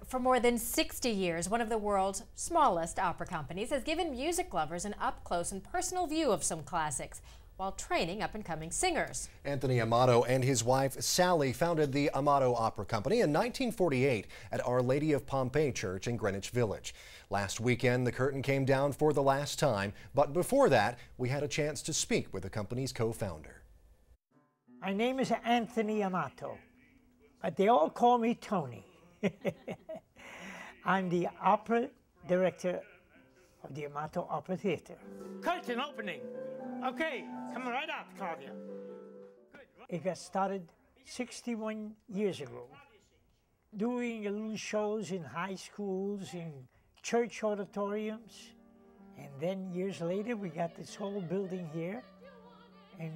For more than 60 years, one of the world's smallest opera companies has given music lovers an up-close and personal view of some classics while training up-and-coming singers. Anthony Amato and his wife Sally founded the Amato Opera Company in 1948 at Our Lady of Pompeii Church in Greenwich Village. Last weekend, the curtain came down for the last time, but before that, we had a chance to speak with the company's co-founder. My name is Anthony Amato, but they all call me Tony. I'm the opera director of the Amato Opera Theater. Curtain opening. Okay, come right out, Claudia. It got started 61 years ago, doing little shows in high schools, in church auditoriums, and then years later we got this whole building here and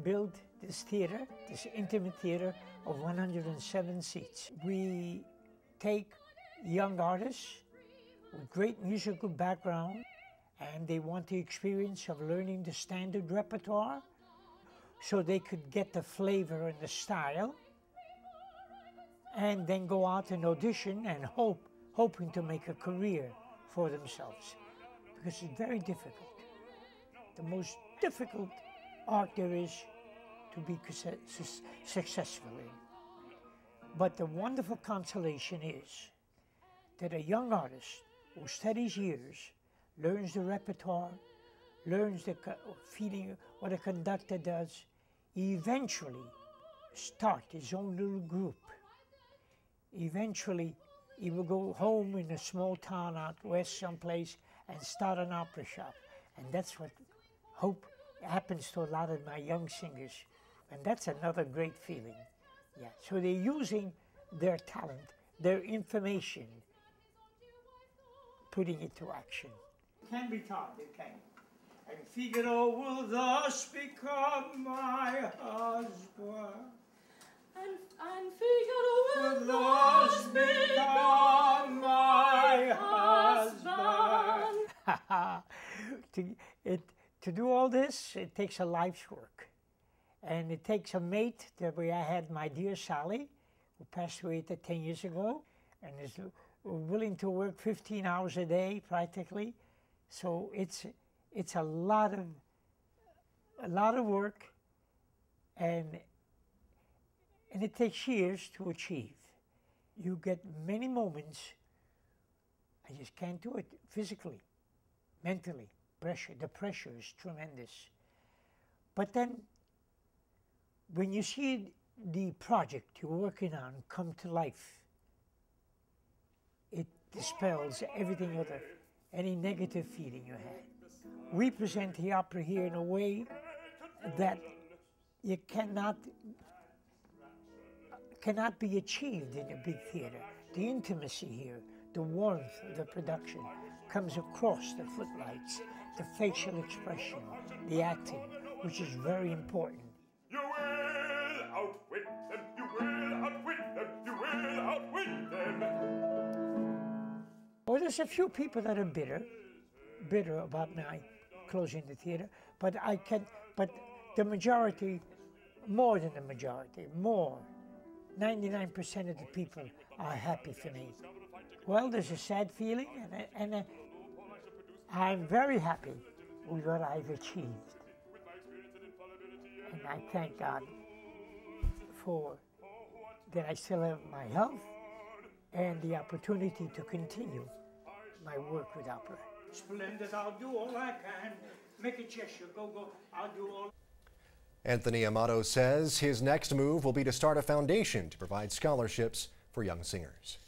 built this theater, this intimate theater of 107 seats. We take young artists with great musical background, and they want the experience of learning the standard repertoire so they could get the flavor and the style, and then go out and audition and hoping to make a career for themselves, because it's very difficult. The most difficult art there is to be successful in. But the wonderful consolation is that a young artist who studies years, learns the repertoire, learns the feeling what a conductor does, eventually start his own little group. Eventually, he will go home in a small town out west someplace and start an opera shop. And that's what hope happens to a lot of my young singers. And that's another great feeling. Yeah. So they're using their talent, their information, putting it to action. Can be taught, it can. And Figaro will thus become my husband. And Figaro will thus become my husband. To do all this, it takes a life's work. And it takes a mate. That way I had my dear Sally, who passed away 10 years ago, and is willing to work 15 hours a day practically. So it's a lot of work, and it takes years to achieve. You get many moments, I just can't do it physically, mentally. The pressure is tremendous. But then when you see the project you're working on come to life, it dispels everything other, any negative feeling you had. We present the opera here in a way that you cannot be achieved in a big theater. The intimacy here, the warmth of the production comes across the footlights, the facial expression, the acting, which is very important. You will outwit them, you will outwit them, you will outwit them. Well, there's a few people that are bitter about my closing the theater, but the majority, more than the majority, 99% of the people are happy for me. Well, there's a sad feeling, and I'm very happy with what I've achieved. And I thank God for that I still have my health and the opportunity to continue my work with opera. Splendid, I'll do all I can. Make a gesture, go, I'll do all. Anthony Amato says his next move will be to start a foundation to provide scholarships for young singers.